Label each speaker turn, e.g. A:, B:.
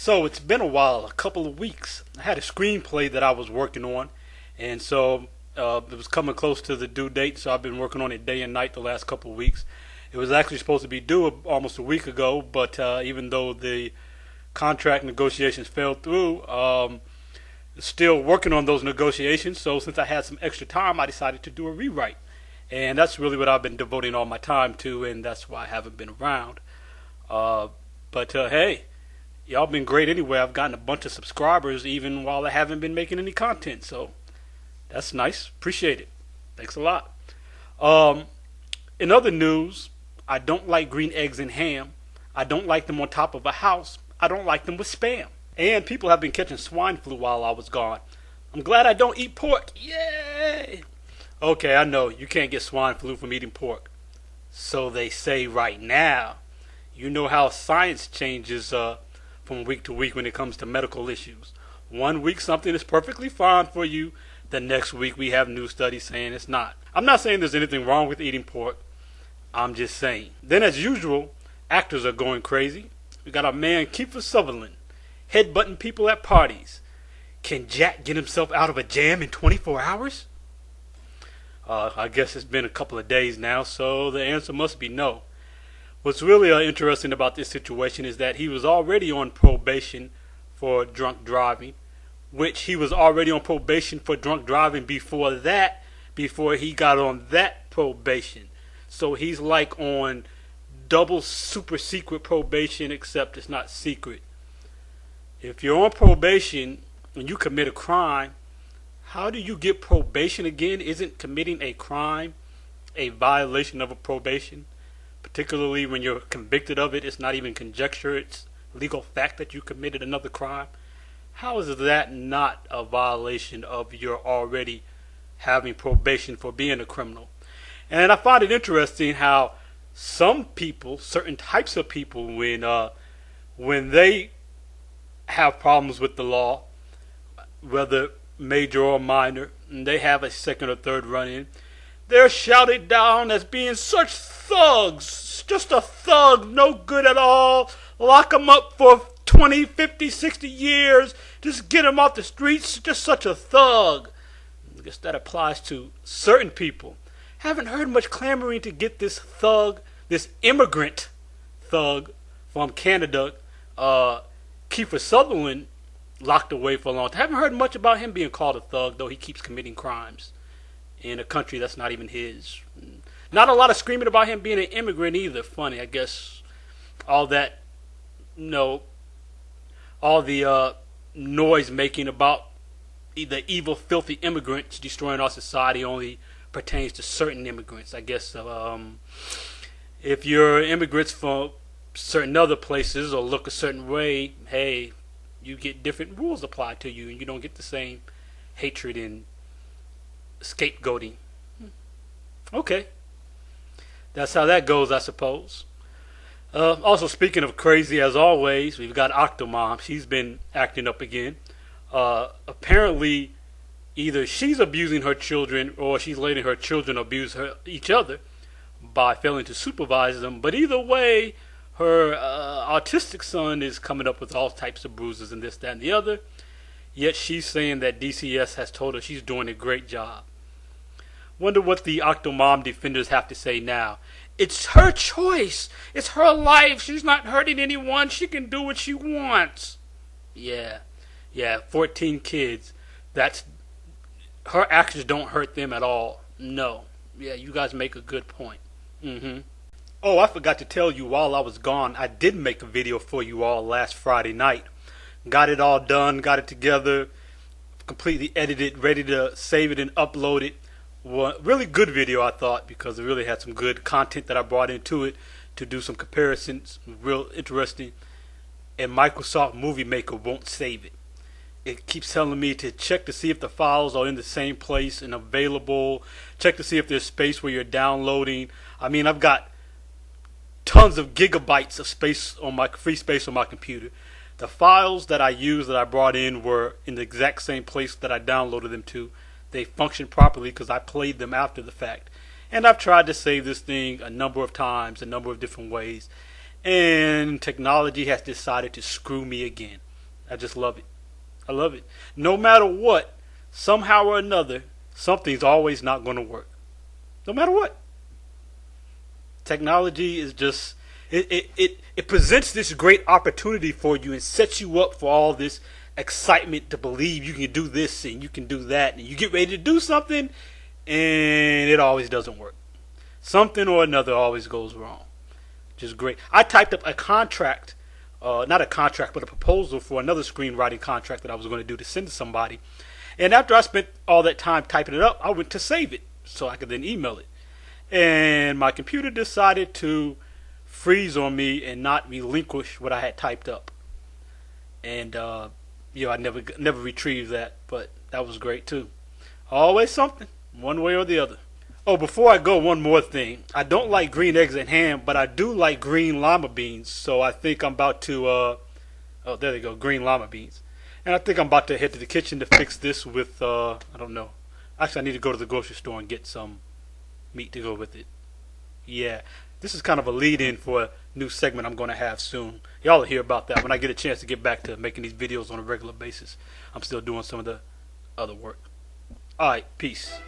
A: So it's been a while, a couple of weeks. I had a screenplay that I was working on, and so it was coming close to the due date. So I've been working on it day and night the last couple of weeks. It was actually supposed to be due almost a week ago, but even though the contract negotiations fell through, still working on those negotiations. So since I had some extra time, I decided to do a rewrite, and that's really what I've been devoting all my time to, and that's why I haven't been around. But hey. Y'all been great anyway. I've gotten a bunch of subscribers even while I haven't been making any content. So that's nice. Appreciate it. Thanks a lot. In other news, I don't like green eggs and ham. I don't like them on top of a house. I don't like them with Spam. And people have been catching swine flu while I was gone. I'm glad I don't eat pork. Yay! Okay, I know. You can't get swine flu from eating pork. So they say right now. You know how science changes from week to week when it comes to medical issues. One week something is perfectly fine for you. The next week we have new studies saying it's not. I'm not saying there's anything wrong with eating pork. I'm just saying. Then as usual, actors are going crazy. We got our man Kiefer Sutherland headbutting people at parties. Can Jack get himself out of a jam in 24 hours? I guess it's been a couple of days now, so the answer must be no. What's really interesting about this situation is that he was already on probation for drunk driving, which he was already on probation for drunk driving before that, before he got on that probation. So he's like on double super secret probation, except it's not secret. If you're on probation and you commit a crime, how do you get probation again? Isn't committing a crime a violation of a probation? Particularly when you're convicted of it, it's not even conjecture, it's legal fact that you committed another crime. How is that not a violation of your already having probation for being a criminal? And I find it interesting how some people, certain types of people, when they have problems with the law, whether major or minor, and they have a second or third run-in, they're shouted down as being such thugs. Just a thug, no good at all. Lock him up for 20, 50, 60 years. Just get him off the streets. Just such a thug. I guess that applies to certain people. Haven't heard much clamoring to get this thug, this immigrant thug from Canada, Kiefer Sutherland, locked away for a long time. Haven't heard much about him being called a thug, though he keeps committing crimes in a country that's not even his. Not a lot of screaming about him being an immigrant either. Funny, I guess all that, all the noise making about the evil, filthy immigrants destroying our society only pertains to certain immigrants. I guess if you're immigrants from certain other places or look a certain way, hey, you get different rules applied to you and you don't get the same hatred and scapegoating. Okay. That's how that goes, I suppose. Also, speaking of crazy, as always, we've got Octomom. She's been acting up again. Apparently, either she's abusing her children or she's letting her children abuse each other by failing to supervise them. But either way, her autistic son is coming up with all types of bruises and this, that, and the other. Yet she's saying that DCS has told her she's doing a great job. Wonder what the Octomom defenders have to say now. It's her choice. It's her life. She's not hurting anyone. She can do what she wants. Yeah, 14 kids. That's her actions don't hurt them at all. No. Yeah, you guys make a good point. Oh, I forgot to tell you while I was gone, I did make a video for you all last Friday night. Got it all done, got it together, completely edited, ready to save it and upload it. Well, really good video, I thought, because it really had some good content that I brought into it to do some comparisons. Real interesting. And Microsoft Movie Maker won't save it. It keeps telling me to check to see if the files are in the same place and available. Check to see if there's space where you're downloading. I mean, I've got tons of gigabytes of space on my free space on my computer. The files that I used that I brought in were in the exact same place that I downloaded them to. They function properly because I played them after the fact. And I've tried to save this thing a number of times, a number of different ways. And technology has decided to screw me again. I just love it. I love it. No matter what, somehow or another, something's always not going to work. No matter what. Technology is just it presents this great opportunity for you and sets you up for all this excitement to believe you can do this and you can do that, and you get ready to do something and it always doesn't work. Something or another always goes wrong. Just great. I typed up a contract, not a contract, but a proposal for another screenwriting contract that I was going to do to send to somebody. And after I spent all that time typing it up, I went to save it so I could then email it. And my computer decided to freeze on me and not relinquish what I had typed up. And I never retrieved that, but that was great too. Always something, one way or the other. Oh, before I go, one more thing. I don't like green eggs and ham, but I do like green lima beans. So I think I'm about to, oh, there they go, green lima beans. And I think I'm about to head to the kitchen to fix this with, I don't know. Actually, I need to go to the grocery store and get some meat to go with it. Yeah, this is kind of a lead-in for a new segment I'm going to have soon. Y'all will hear about that when I get a chance to get back to making these videos on a regular basis. I'm still doing some of the other work. Alright, peace.